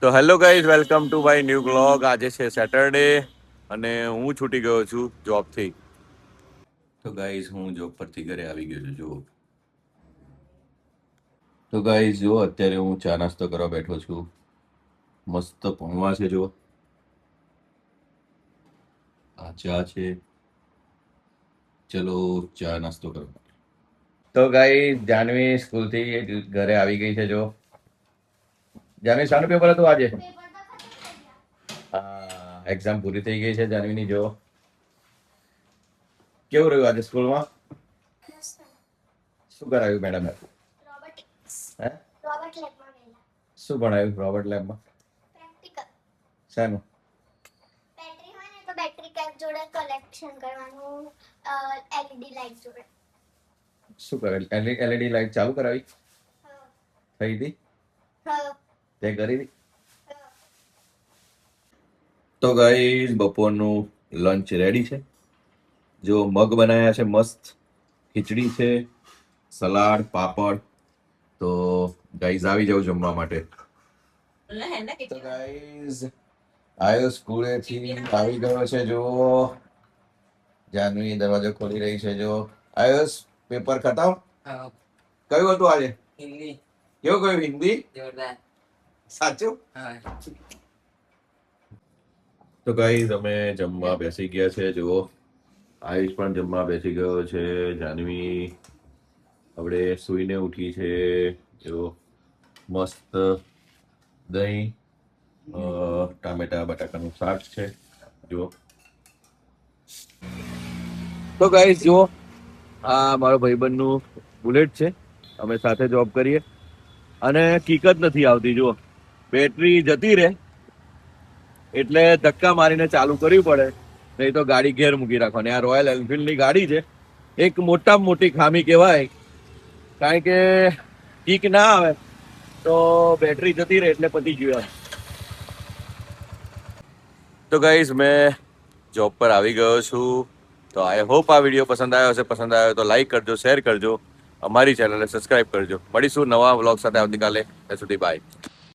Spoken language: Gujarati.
તો hello guys, welcome to my new blog. આજે છે સેટરડે અને હું છૂટી ગયો છું જોબથી. તો ગાઈઝ હું જોબ પરથી ઘરે આવી ગયો છું. જુઓ તો ગાઈઝ, જુઓ અત્યારે હું ચા નાસ્તો કરવા બેઠો છું. મસ્ત પૌવા છે. જુઓ આ ચા છે. ચલો ચા નાસ્તો કરો. તો ગાઈઝ, જાનવી સ્કૂલથી ઘરે આવી ગઈ છે. જો જાનવી, શાનું પેપર હતું આજે? એક્ઝામ પૂરી થઈ ગઈ છે જાનવીની. જો કેવું રહ્યું આજે સ્કૂલમાં? શું કરાવ્યું મેડમે? હે? શું ભણાવ્યું રોબોટ લેબમાં? શાનું? બેટરી હોય ને તો બેટરી કેપ જોડે કલેક્શન કરવાનું, એલઈડી લાઈટ જોડે. શું કરે? એલઈડી લાઈટ ચાલુ કરાવી? થઈ હતી? તે કરી હતી? તો ગાઈઝ, બપોરનું લંચ રેડી છે. જો મગ બનાવ્યા છે મસ્ત, ખીચડી છે, સલાડ, પાપડ. તો ગાઈઝ આવી જાવ જમવા માટે. તો ગાઈઝ, આયો સ્કૂલેથી આવી ગયો છે. જો જાનવી દરવાજો ખોલી રહી છે. જો આયુષ, પેપર ખતમ? કયું હતું આજે? હિન્દી. કેવું કયું હિન્દી? જોરદાર. સાચું? તો ગાઈઝ, અમે જમવા બેસી ગયા છે. જુઓ આયુષ પણ જમવા બેસી ગયો છે. જાનવી આપણે સૂઈને ઉઠી છે. જો મસ્ત દહીં, ટામેટા બટાકાનું શાક છે. જુઓ તો ગાઈઝ, જુઓ આ મારો ભાઈબંધનું બુલેટ છે. અમે સાથે જોબ કરીએ અને કિક જ નથી આવતી. જુઓ બેટરી જતી રહે એટલે ધક્કા મારીને ચાલુ કરવી પડે, નહીં તો ગાડી ઘેર મૂકી રાખવાની. આ રોયલ એનફિલ્ડની ગાડી છે. એક મોટામાં મોટી ખામી કહેવાય, કારણ કે કિક ના આવે તો બેટરી જતી રહે એટલે પતી ગયું. તો ગાઈઝ, મેં જોબ પર આવી ગયો છું. તો આઈ હોપ આ વિડીયો પસંદ આવ્યો હશે. પસંદ આવ્યો તો લાઈક કરજો, શેર કરજો, અમારી ચેનલને સબસ્ક્રાઈબ કરજો. મળીશું નવા વ્લોગ સાથે આવતીકાલે. ત્યાં સુધી બાય.